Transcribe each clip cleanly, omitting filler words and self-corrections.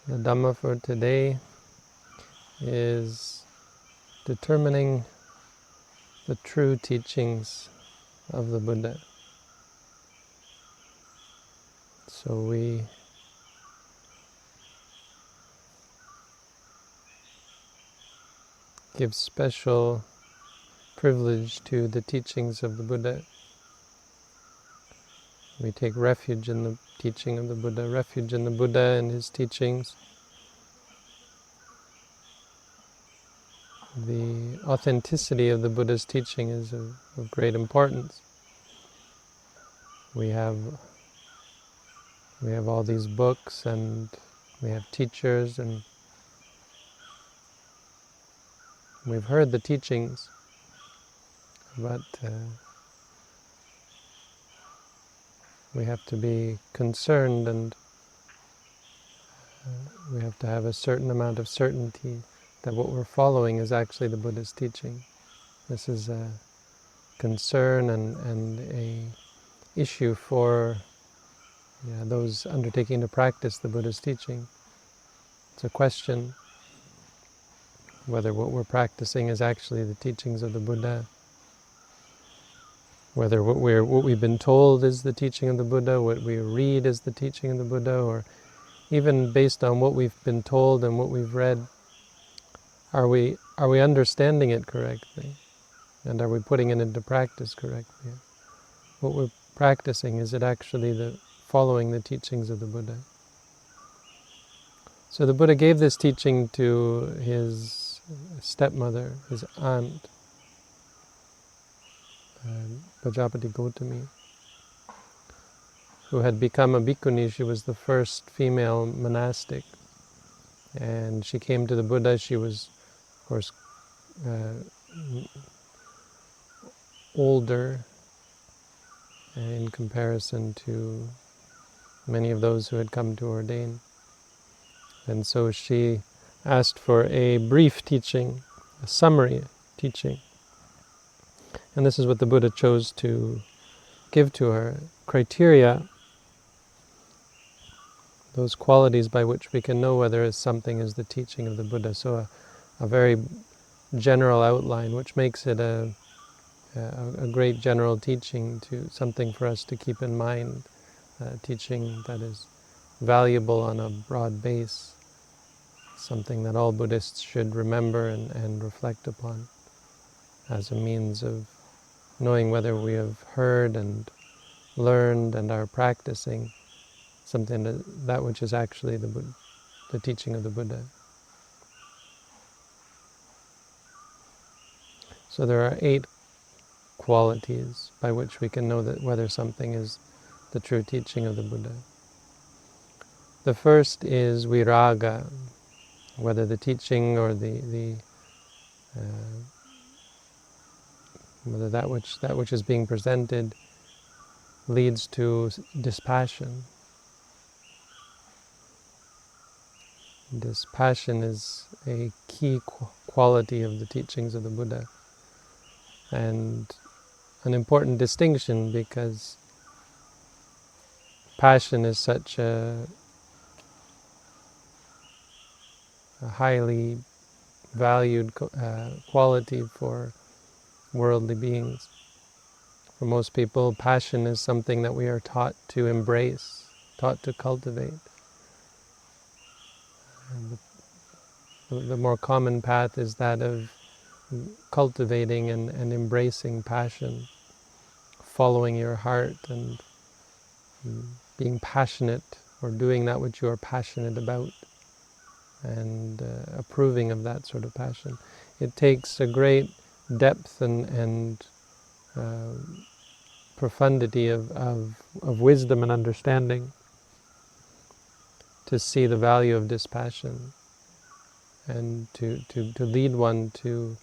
The Dhamma for today is determining the true teachings of the Buddha. So we give special privilege to the teachings of the Buddha. We take refuge in the teaching of the Buddha, refuge in the Buddha and his teachings. The authenticity of the Buddha's teaching is of great importance. We have all these books and we have teachers and we've heard the teachings, but we have to be concerned and we have to have a certain amount of certainty that what we're following is actually the Buddha's teaching. This is a concern and a issue for those undertaking to practice the Buddha's teaching. It's a question whether what we're practicing is actually the teachings of the Buddha, whether what we've been told is the teaching of the Buddha, what we read is the teaching of the Buddha, or even based on what we've been told and what we've read, are we understanding it correctly? And are we putting it into practice correctly? What we're practicing, is it actually following the teachings of the Buddha? So the Buddha gave this teaching to his stepmother, his aunt, Prajapati Gautami, who had become a bhikkhuni. She was the first female monastic. And she came to the Buddha. She was, of course, older in comparison to many of those who had come to ordain. And so she asked for a brief teaching, a summary teaching. And this is what the Buddha chose to give to her. Criteria, those qualities by which we can know whether something is the teaching of the Buddha. So a very general outline, which makes it a great general teaching, to something for us to keep in mind, teaching that is valuable on a broad base, something that all Buddhists should remember and reflect upon as a means of knowing whether we have heard and learned and are practicing something that which is actually the teaching of the Buddha. So there are 8 qualities by which we can know that whether something is the true teaching of the Buddha. The first is viraga, whether the teaching or whether that which is being presented leads to dispassion. Dispassion is a key quality of the teachings of the Buddha, and an important distinction, because passion is such a highly valued quality for worldly beings. For most people, passion is something that we are taught to embrace, taught to cultivate. And the more common path is that of cultivating and embracing passion, following your heart and being passionate, or doing that which you are passionate about, and approving of that sort of passion. It takes a great depth and profundity of wisdom and understanding to see the value of dispassion, and to lead one to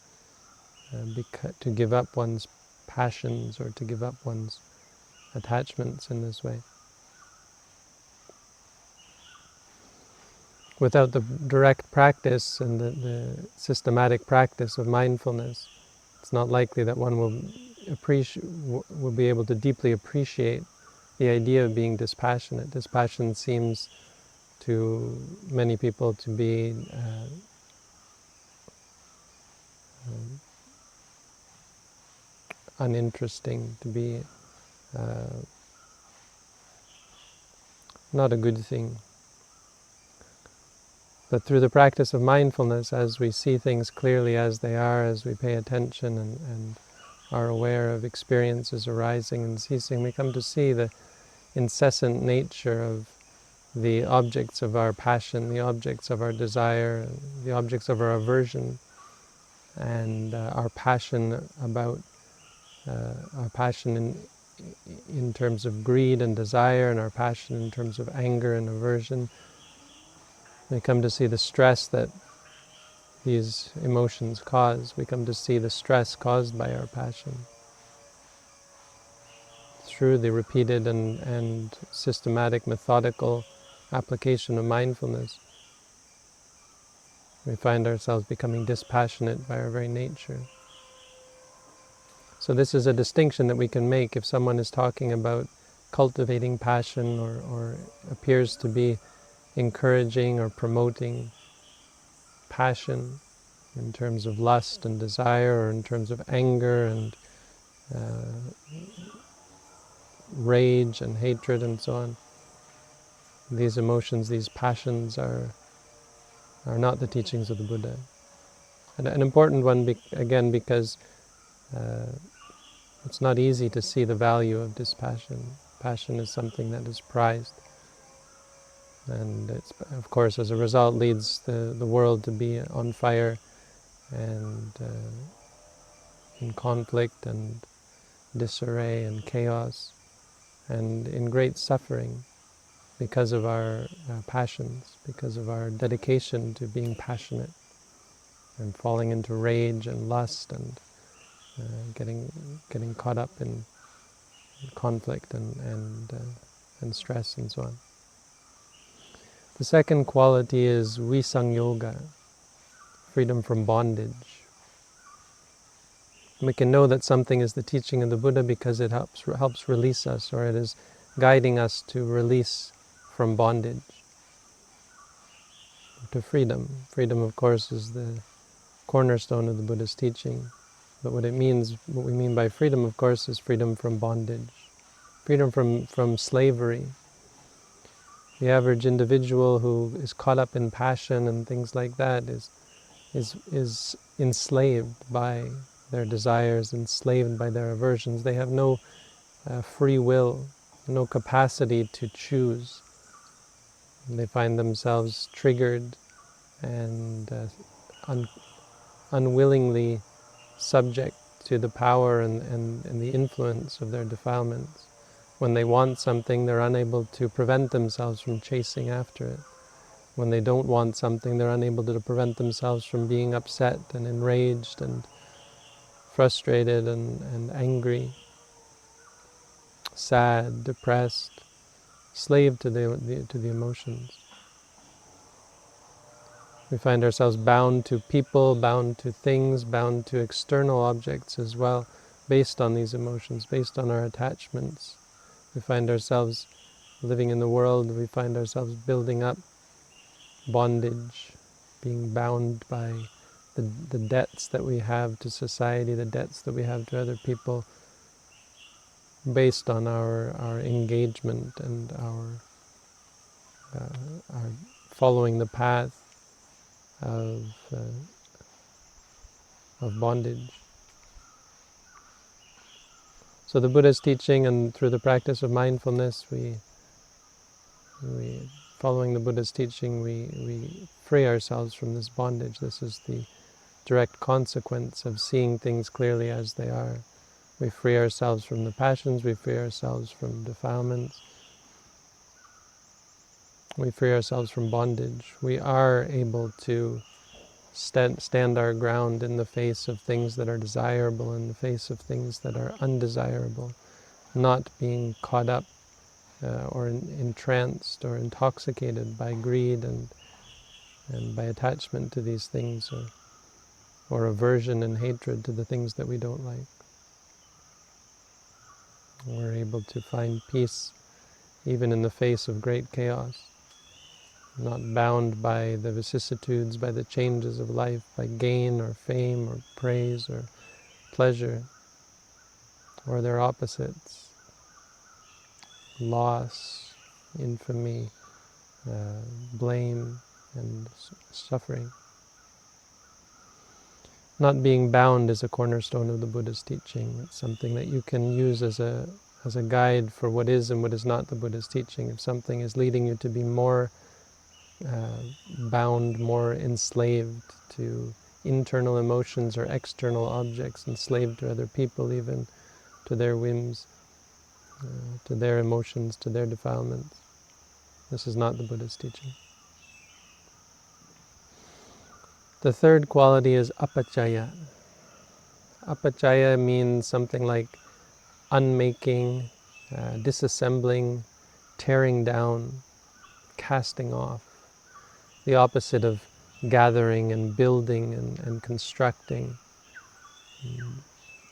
give up one's passions, or to give up one's attachments in this way. Without the direct practice and the systematic practice of mindfulness, it's not likely that one will be able to deeply appreciate the idea of being dispassionate. Dispassion seems to many people to be uninteresting, to be not a good thing. But through the practice of mindfulness, as we see things clearly as they are, as we pay attention and are aware of experiences arising and ceasing, we come to see the incessant nature of the objects of our passion, the objects of our desire, the objects of our aversion, and our passion about our passion in terms of greed and desire, and our passion in terms of anger and aversion. We come to see the stress that these emotions cause. We come to see the stress caused by our passion. Through the repeated and systematic, methodical application of mindfulness, we find ourselves becoming dispassionate by our very nature. So this is a distinction that we can make if someone is talking about cultivating passion or appears to be encouraging or promoting passion in terms of lust and desire, or in terms of anger and rage and hatred and so on. These emotions, these passions are not the teachings of the Buddha. And an important one, again, because it's not easy to see the value of dispassion. Passion is something that is prized. And it's, of course, as a result, leads the world to be on fire and in conflict and disarray and chaos and in great suffering because of our passions, because of our dedication to being passionate and falling into rage and lust and getting caught up in conflict and stress and so on. The second quality is Visangyoga, freedom from bondage. We can know that something is the teaching of the Buddha because it helps release us, or it is guiding us to release from bondage, to freedom. Freedom, of course, is the cornerstone of the Buddha's teaching. But what we mean by freedom, of course, is freedom from bondage, freedom from slavery. The average individual who is caught up in passion and things like that is enslaved by their desires, enslaved by their aversions. They have no free will, no capacity to choose. They find themselves triggered and unwillingly subject to the power and the influence of their defilements. When they want something, they're unable to prevent themselves from chasing after it. When they don't want something, they're unable to prevent themselves from being upset and enraged and frustrated and angry, sad, depressed, slave to the emotions. We find ourselves bound to people, bound to things, bound to external objects as well, based on these emotions, based on our attachments. We find ourselves living in the world, we find ourselves building up bondage, being bound by the debts that we have to society, the debts that we have to other people, based on our engagement and our following the path of bondage. So the Buddha's teaching, and through the practice of mindfulness, we following the Buddha's teaching, we free ourselves from this bondage. This is the direct consequence of seeing things clearly as they are. We free ourselves from the passions, we free ourselves from defilements, we free ourselves from bondage. We are able to stand our ground in the face of things that are desirable, in the face of things that are undesirable, not being caught up or entranced or intoxicated by greed and by attachment to these things, or aversion and hatred to the things that we don't like. We're able to find peace even in the face of great chaos. not bound by the vicissitudes, by the changes of life, by gain or fame or praise or pleasure, or their opposites, loss, infamy, blame, and suffering. Not being bound is a cornerstone of the Buddha's teaching. It's something that you can use as a guide for what is and what is not the Buddha's teaching. If something is leading you to be more bound, more enslaved to internal emotions or external objects, enslaved to other people, even to their whims, to their emotions, to their defilements, this is not the Buddha's teaching. The third quality is apacaya. Apacaya means something like unmaking, disassembling, tearing down, casting off. The opposite of gathering and building and constructing.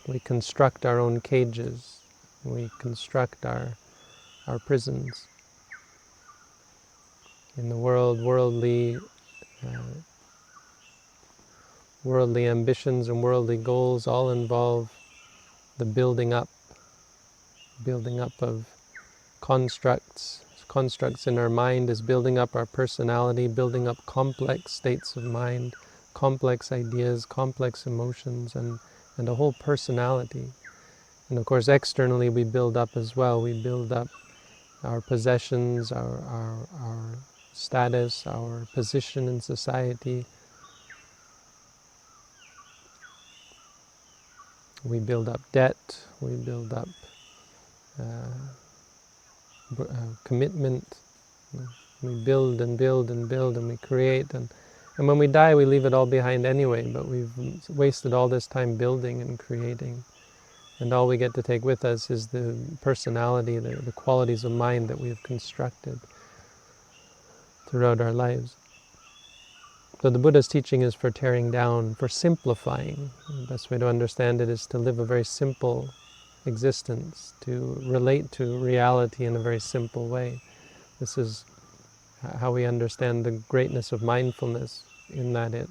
We construct our own cages. We construct our prisons. In the world, worldly ambitions and worldly goals all involve the building up of constructs. Constructs in our mind is building up our personality, building up complex states of mind, complex ideas, complex emotions, and a whole personality. And of course, externally we build up as well. We build up our possessions, our status, our position in society. We build up debt, we build up commitment. We build and build and build and we create. And when we die, we leave it all behind anyway, but we've wasted all this time building and creating. And all we get to take with us is the personality, the qualities of mind that we have constructed throughout our lives. So the Buddha's teaching is for tearing down, for simplifying. The best way to understand it is to live a very simple existence, to relate to reality in a very simple way. This is how we understand the greatness of mindfulness, in that it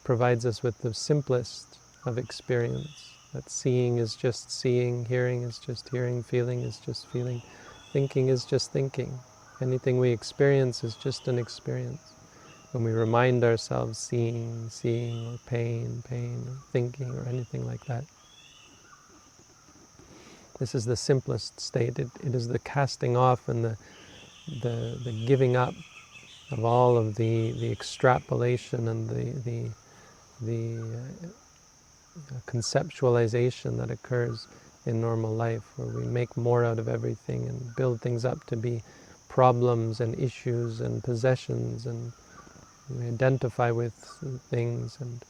provides us with the simplest of experience. That seeing is just seeing, hearing is just hearing, feeling is just feeling, thinking is just thinking. Anything we experience is just an experience. When we remind ourselves seeing, or pain, or thinking, or anything like that. This is the simplest state. It is the casting off and the giving up of all of the extrapolation and the conceptualization that occurs in normal life, where we make more out of everything and build things up to be problems and issues and possessions, and we identify with things and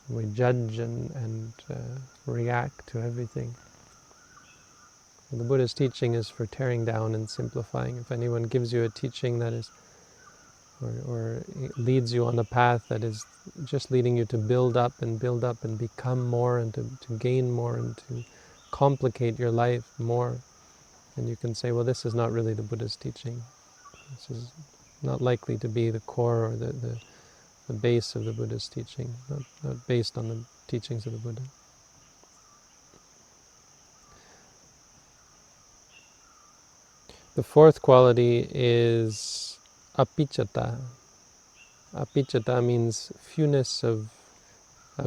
we judge and react to everything. And the Buddha's teaching is for tearing down and simplifying. If anyone gives you a teaching that is, or leads you on a path that is just leading you to build up and become more and to gain more and to complicate your life more, and you can say, well, this is not really the Buddha's teaching. This is not likely to be the core or the base of the Buddha's teaching, not based on the teachings of the Buddha. The fourth quality is apicchata. Apicchata means fewness of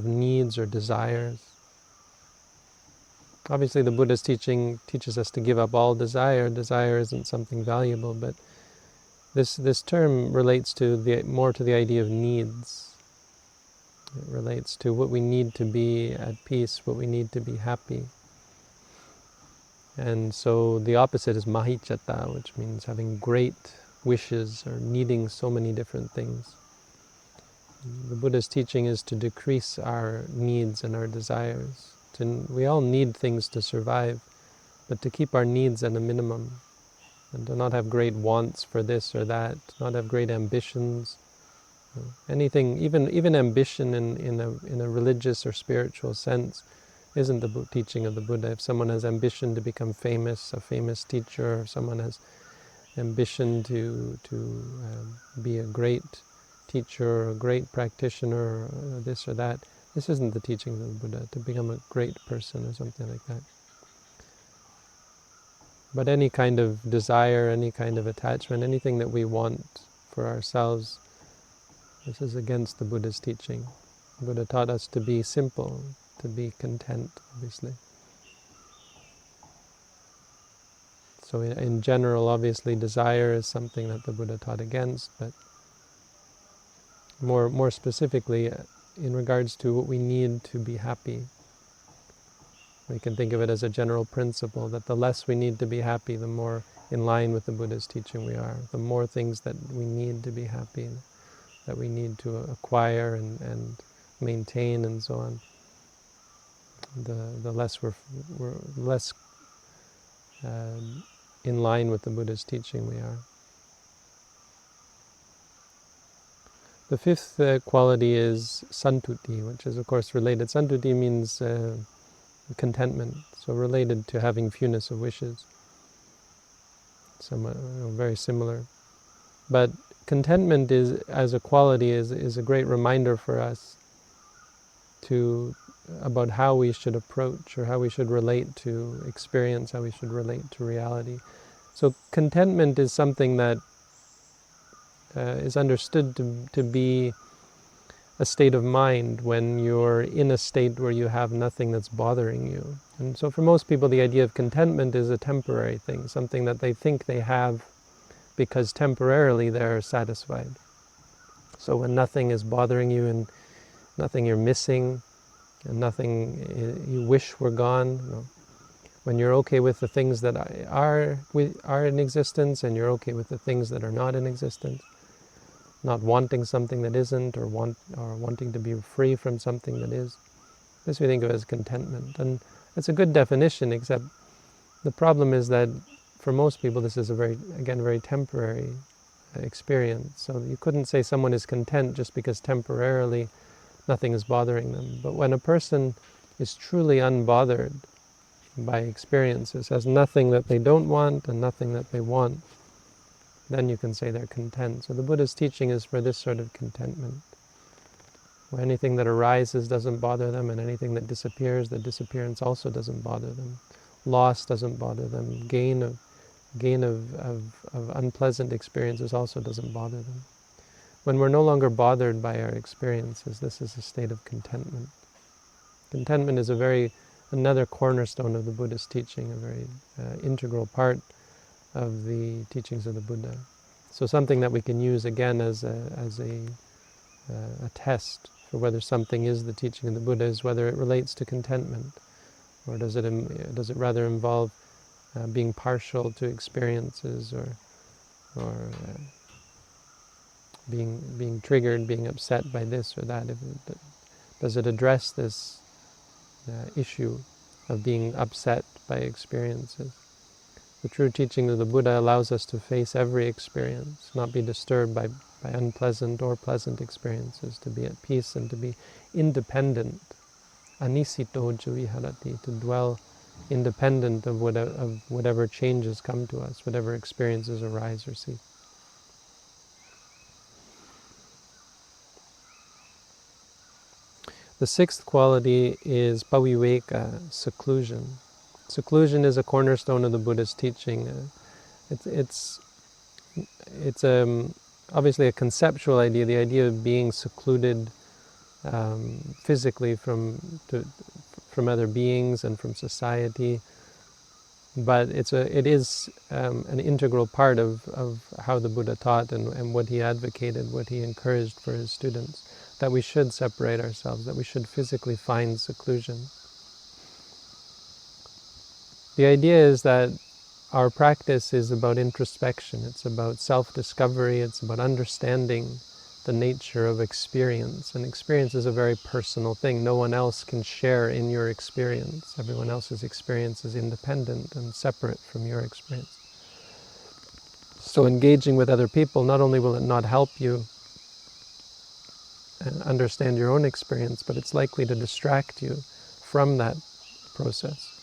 needs or desires. Obviously the Buddha's teaching teaches us to give up all desire. Desire isn't something valuable, but this term relates to more to the idea of needs. It relates to what we need to be at peace, what we need to be happy. And so the opposite is mahicchata, which means having great wishes or needing so many different things. The Buddha's teaching is to decrease our needs and our desires. We all need things to survive, but to keep our needs at a minimum, and to not have great wants for this or that, not have great ambitions. Anything, even ambition in a religious or spiritual sense, isn't the teaching of the Buddha. If someone has ambition to become famous, a famous teacher, or someone has ambition to be a great teacher, or a great practitioner, or this or that. This isn't the teaching of the Buddha, to become a great person or something like that. But any kind of desire, any kind of attachment, anything that we want for ourselves, this is against the Buddha's teaching. The Buddha taught us to be simple, to be content, obviously. So in general, obviously, desire is something that the Buddha taught against, but more specifically, in regards to what we need to be happy, we can think of it as a general principle that the less we need to be happy, the more in line with the Buddha's teaching we are. The more things that we need to be happy, that we need to acquire and maintain and so on, the less we're less in line with the Buddha's teaching we are. The fifth quality is santuti, which is of course related. Santuti means contentment, so related to having fewness of wishes. Somewhat, very similar. But contentment is, as a quality, is a great reminder for us about how we should approach or how we should relate to experience, how we should relate to reality. So contentment is something that is understood to be a state of mind when you're in a state where you have nothing that's bothering you. And so for most people, the idea of contentment is a temporary thing, something that they think they have because temporarily they're satisfied. So when nothing is bothering you and nothing you're missing and nothing you wish were gone, when you're okay with the things that are in existence and you're okay with the things that are not in existence, not wanting something that isn't, or wanting to be free from something that is. This we think of as contentment. And it's a good definition, except the problem is that for most people this is a very temporary experience. So you couldn't say someone is content just because temporarily nothing is bothering them. But when a person is truly unbothered by experiences, has nothing that they don't want and nothing that they want, then you can say they're content. So the Buddha's teaching is for this sort of contentment, where anything that arises doesn't bother them, and anything that disappears, the disappearance also doesn't bother them. Loss doesn't bother them. Gain of unpleasant experiences also doesn't bother them. When we're no longer bothered by our experiences, this is a state of contentment. Contentment is another cornerstone of the Buddhist teaching, a very integral part of the teachings of the Buddha. So something that we can use again as a test for whether something is the teaching of the Buddha is whether it relates to contentment, or does it rather involve being partial to experiences, or being triggered, being upset by this or that. Does it address this issue of being upset by experiences? The true teaching of the Buddha allows us to face every experience, not be disturbed by unpleasant or pleasant experiences, to be at peace and to be independent, anisito viharati, to dwell independent of whatever changes come to us, whatever experiences arise or cease. The sixth quality is paviveka, seclusion. Seclusion is a cornerstone of the Buddha's teaching. It's obviously a conceptual idea, the idea of being secluded physically from other beings and from society. But it is an integral part of how the Buddha taught and what he advocated, what he encouraged for his students, that we should separate ourselves, that we should physically find seclusion. The idea is that our practice is about introspection, it's about self-discovery, it's about understanding the nature of experience. And experience is a very personal thing. No one else can share in your experience. Everyone else's experience is independent and separate from your experience. So engaging with other people, not only will it not help you understand your own experience, but it's likely to distract you from that process.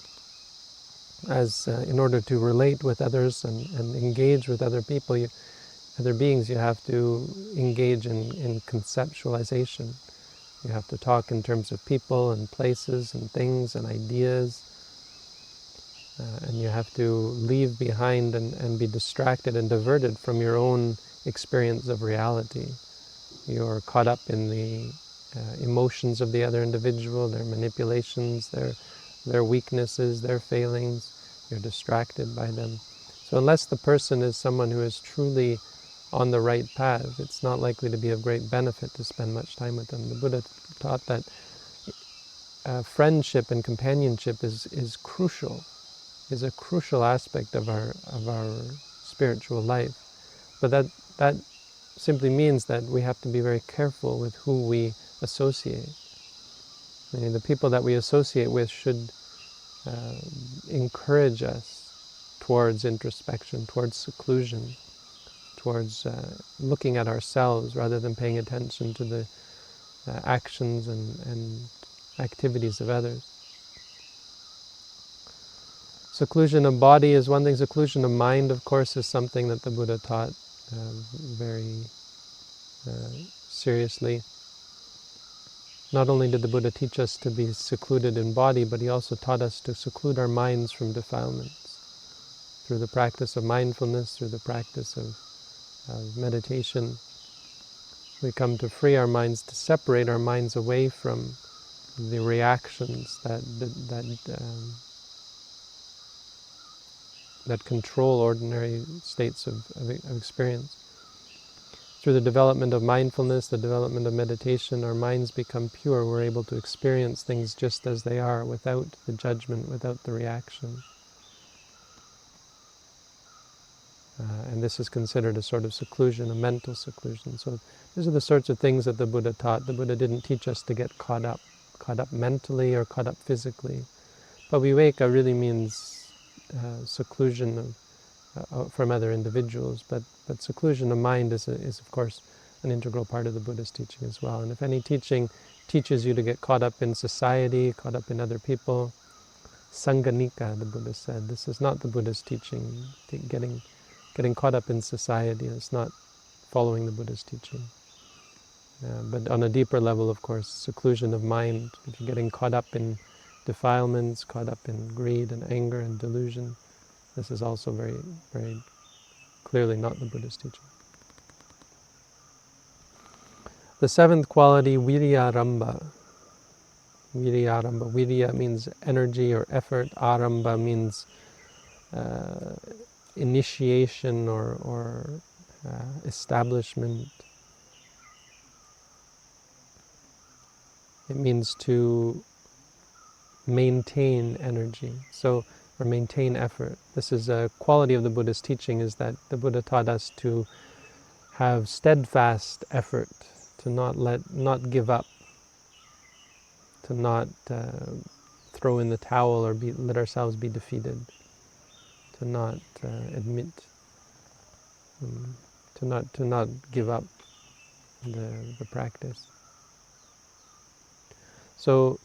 as in order to relate with others and engage with other people, other beings, you have to engage in conceptualization. You have to talk in terms of people and places and things and ideas, and you have to leave behind and be distracted and diverted from your own experience of reality. You're caught up in the emotions of the other individual, their manipulations, their weaknesses, their failings. You're distracted by them. So unless the person is someone who is truly on the right path, it's not likely to be of great benefit to spend much time with them. The Buddha taught that friendship and companionship is crucial, is a crucial aspect of our spiritual life. But that simply means that we have to be very careful with who we associate. I mean, the people that we associate with should encourage us towards introspection, towards seclusion, towards looking at ourselves rather than paying attention to the actions and activities of others. Seclusion of body is one thing. Seclusion of mind, of course, is something that the Buddha taught very seriously. Not only did the Buddha teach us to be secluded in body, but he also taught us to seclude our minds from defilements. Through the practice of mindfulness, through the practice of meditation, we come to free our minds, to separate our minds away from the reactions that control ordinary states of experience. Through the development of mindfulness, the development of meditation, our minds become pure. We're able to experience things just as they are, without the judgment, without the reaction. And this is considered a sort of seclusion, a mental seclusion. So these are the sorts of things that the Buddha taught. The Buddha didn't teach us to get caught up mentally or caught up physically. But viveka really means seclusion from other individuals, but seclusion of mind is of course an integral part of the Buddha's teaching as well. And if any teaching teaches you to get caught up in society, caught up in other people, sanganika, the Buddha said, this is not the Buddha's teaching. Getting caught up in society is not following the Buddha's teaching. But on a deeper level, of course, seclusion of mind, if you're getting caught up in defilements, caught up in greed and anger and delusion, this is also very, very clearly not the Buddha's teaching. The seventh quality, viryarambha. Viryarambha. Virya means energy or effort. Arambha means initiation or establishment. It means to maintain energy. Or maintain effort. This is a quality of the Buddha's teaching, is that the Buddha taught us to have steadfast effort, to not give up, to not throw in the towel or let ourselves be defeated, to not admit, to not give up the practice. So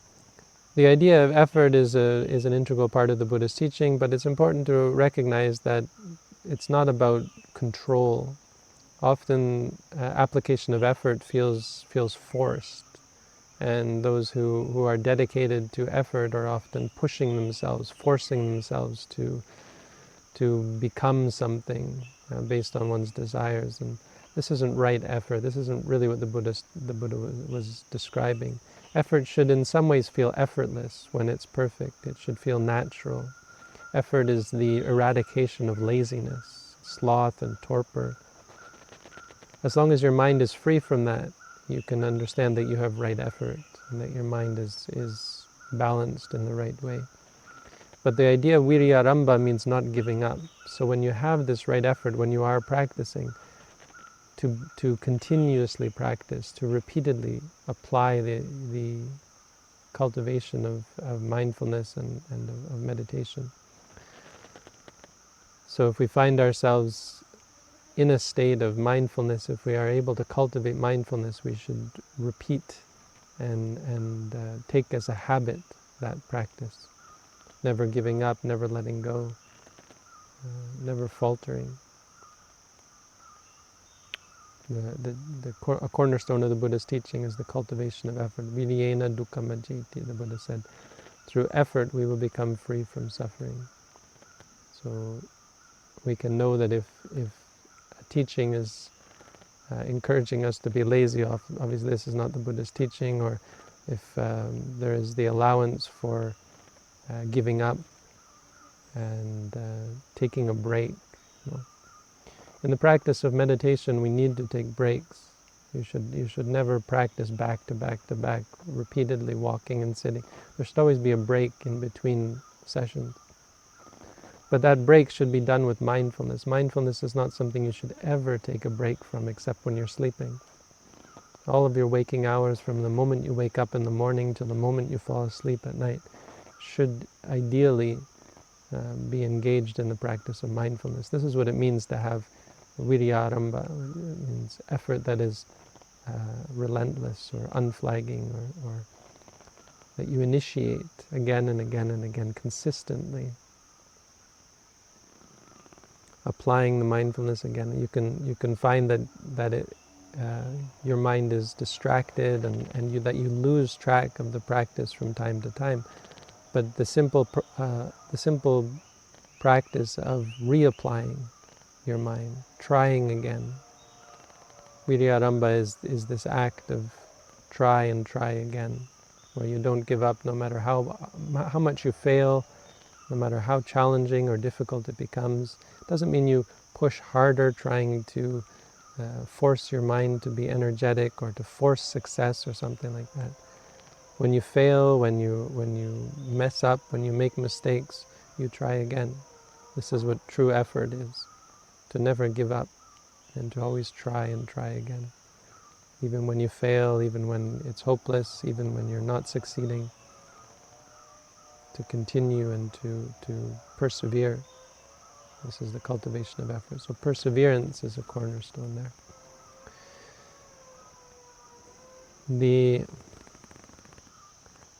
the idea of effort is an integral part of the Buddha's teaching, but it's important to recognize that it's not about control. Often application of effort feels forced, and those who are dedicated to effort are often pushing themselves, forcing themselves to become something based on one's desires. And this isn't right effort. This isn't really what the Buddha was describing. Effort should in some ways feel effortless when it's perfect. It should feel natural. Effort is the eradication of laziness, sloth and torpor. As long as your mind is free from that, you can understand that you have right effort and that your mind is balanced in the right way. But the idea of viryarambha means not giving up. So when you have this right effort, when you are practicing, to continuously practice, to repeatedly apply the cultivation of mindfulness and of meditation. So if we find ourselves in a state of mindfulness, if we are able to cultivate mindfulness, we should repeat and take as a habit that practice. never giving up, never letting go, never faltering. A cornerstone of the Buddha's teaching is the cultivation of effort. Viryena dukkhamajjhati, the Buddha said. Through effort we will become free from suffering. So we can know that if a teaching is encouraging us to be lazy, obviously this is not the Buddha's teaching, or if there is the allowance for giving up and taking a break. You know. In the practice of meditation, we need to take breaks. You should never practice back to back to back, repeatedly walking and sitting. There should always be a break in between sessions. But that break should be done with mindfulness. Mindfulness is not something you should ever take a break from except when you're sleeping. All of your waking hours, from the moment you wake up in the morning to the moment you fall asleep at night, should ideally be engaged in the practice of mindfulness. This is what it means to have viryarambha. It means effort that is relentless or unflagging, or that you initiate again and again and again consistently. Applying the mindfulness again, you can find that your mind is distracted and that you lose track of the practice from time to time. But the simple practice of reapplying your mind, trying again. Viryarambha is this act of try and try again, where you don't give up no matter how much you fail, no matter how challenging or difficult it becomes. It doesn't mean you push harder trying to force your mind to be energetic or to force success or something like that. When you fail, when you mess up, when you make mistakes, you try again. This is what true effort is, to never give up and to always try and try again. Even when you fail, even when it's hopeless, even when you're not succeeding, to continue and to persevere. This is the cultivation of effort. So perseverance is a cornerstone there.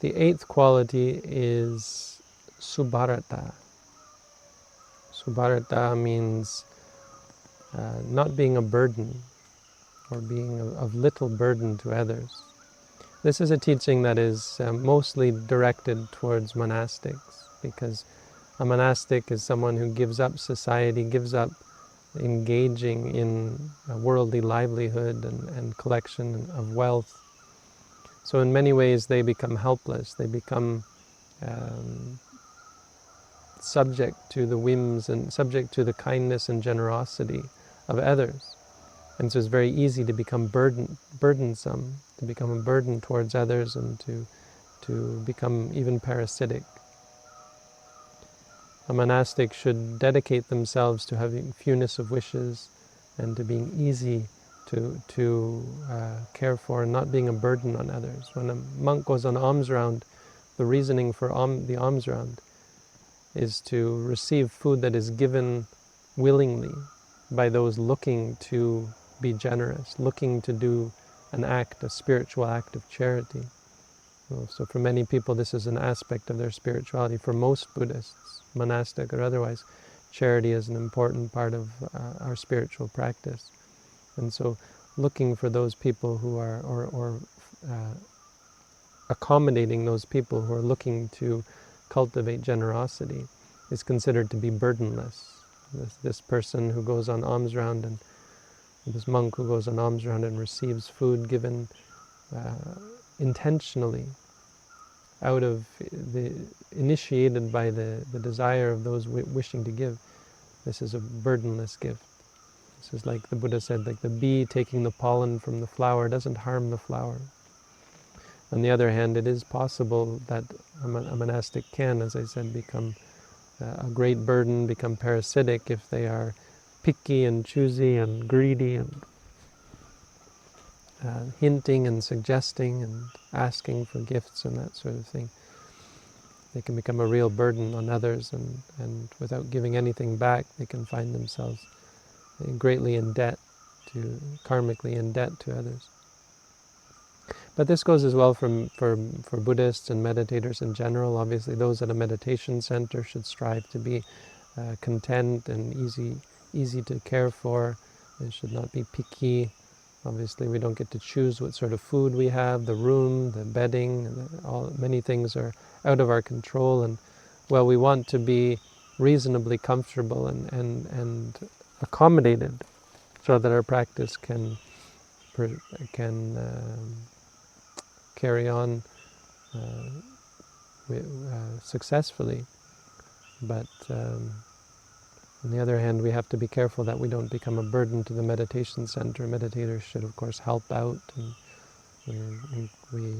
The eighth quality is subharata. Subharata means not being a burden, or being of little burden to others. This is a teaching that is mostly directed towards monastics, because a monastic is someone who gives up society, gives up engaging in a worldly livelihood and collection of wealth. So in many ways they become helpless, they become subject to the whims and subject to the kindness and generosity of others. And so it's very easy to become burdensome, to become a burden towards others, and to become even parasitic. A monastic should dedicate themselves to having fewness of wishes and to being easy to care for, and not being a burden on others. When a monk goes on alms round, the reasoning for the alms round is to receive food that is given willingly by those looking to be generous, looking to do an act, a spiritual act of charity. So for many people this is an aspect of their spirituality. For most Buddhists, monastic or otherwise, charity is an important part of our spiritual practice. And so looking for those people who are, or accommodating those people who are looking to cultivate generosity is considered to be burdenless. This person who goes on alms round, and this monk who goes on alms round and receives food given intentionally, out of initiated by the desire of those wishing to give, this is a burdenless gift. This is like the Buddha said, like the bee taking the pollen from the flower doesn't harm the flower. On the other hand, it is possible that a monastic can, as I said, become a great burden, become parasitic if they are picky and choosy and greedy and hinting and suggesting and asking for gifts and that sort of thing. They can become a real burden on others, and without giving anything back, they can find themselves greatly in debt, karmically in debt to others. But this goes as well for Buddhists and meditators in general. Obviously, those at a meditation center should strive to be content and easy to care for. They should not be picky. Obviously, we don't get to choose what sort of food we have, the room, the bedding, many things are out of our control. And well, we want to be reasonably comfortable and accommodated so that our practice can carry on successfully. But on the other hand, we have to be careful that we don't become a burden to the meditation center. Meditators should, of course, help out, and we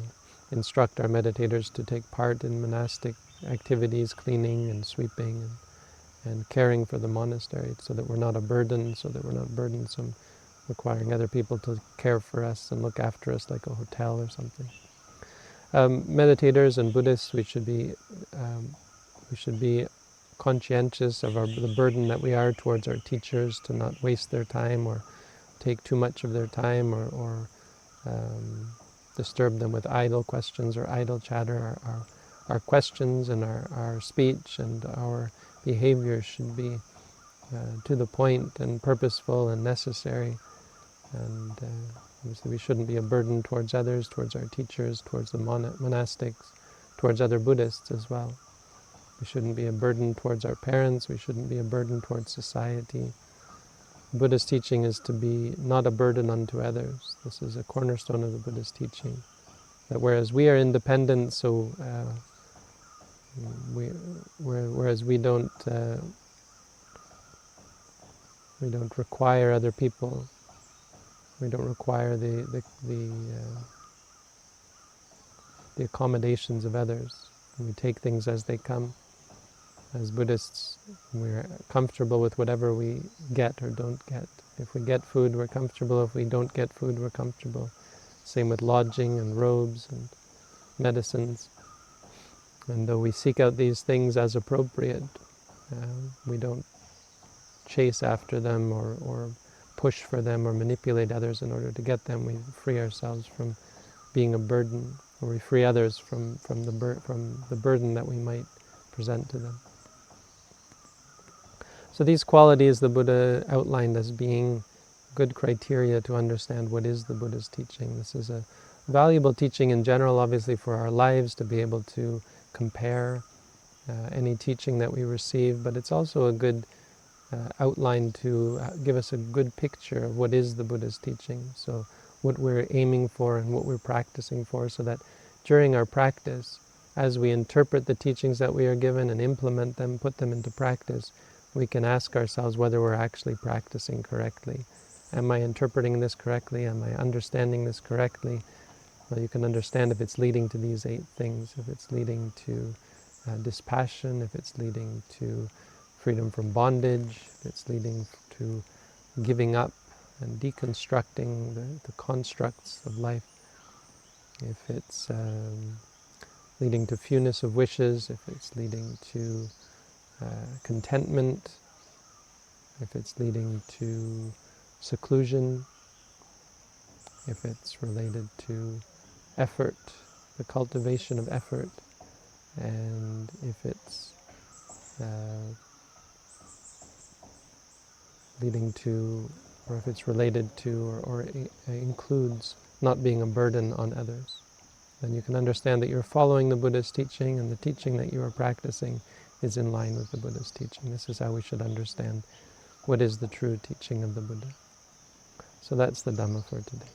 instruct our meditators to take part in monastic activities, cleaning and sweeping and caring for the monastery, so that we're not a burden, so that we're not burdensome, requiring other people to care for us and look after us like a hotel or something. Meditators and Buddhists, we should be conscientious of the burden that we are towards our teachers, to not waste their time or take too much of their time or disturb them with idle questions or idle chatter. Our questions and our speech and our behavior should be to the point and purposeful and necessary. And obviously we shouldn't be a burden towards others, towards our teachers, towards the monastics, towards other Buddhists as well. We shouldn't be a burden towards our parents. We shouldn't be a burden towards society. Buddhist teaching is to be not a burden unto others. This is a cornerstone of the Buddhist teaching. That whereas we are independent, so whereas we don't require other people. We don't require the accommodations of others. We take things as they come. As Buddhists, we're comfortable with whatever we get or don't get. If we get food, we're comfortable. If we don't get food, we're comfortable. Same with lodging and robes and medicines. And though we seek out these things as appropriate, we don't chase after them or push for them or manipulate others in order to get them. We free ourselves from being a burden, or we free others from the burden that we might present to them. So these qualities the Buddha outlined as being good criteria to understand what is the Buddha's teaching. This is a valuable teaching in general, obviously, for our lives, to be able to compare any teaching that we receive, but it's also a good outline to give us a good picture of what is the Buddha's teaching. So what we're aiming for and what we're practicing for, so that during our practice, as we interpret the teachings that we are given and implement them, put them into practice, we can ask ourselves whether we're actually practicing correctly. Am I interpreting this correctly? Am I understanding this correctly? Well, you can understand if it's leading to these 8 things, if it's leading to dispassion, if it's leading to freedom from bondage, if it's leading to giving up and deconstructing the constructs of life, if it's leading to fewness of wishes, if it's leading to contentment, if it's leading to seclusion, if it's related to effort, the cultivation of effort, and if it's leading to, or if it's related to, or includes not being a burden on others. Then you can understand that you're following the Buddha's teaching, and the teaching that you are practicing is in line with the Buddha's teaching. This is how we should understand what is the true teaching of the Buddha. So that's the Dhamma for today.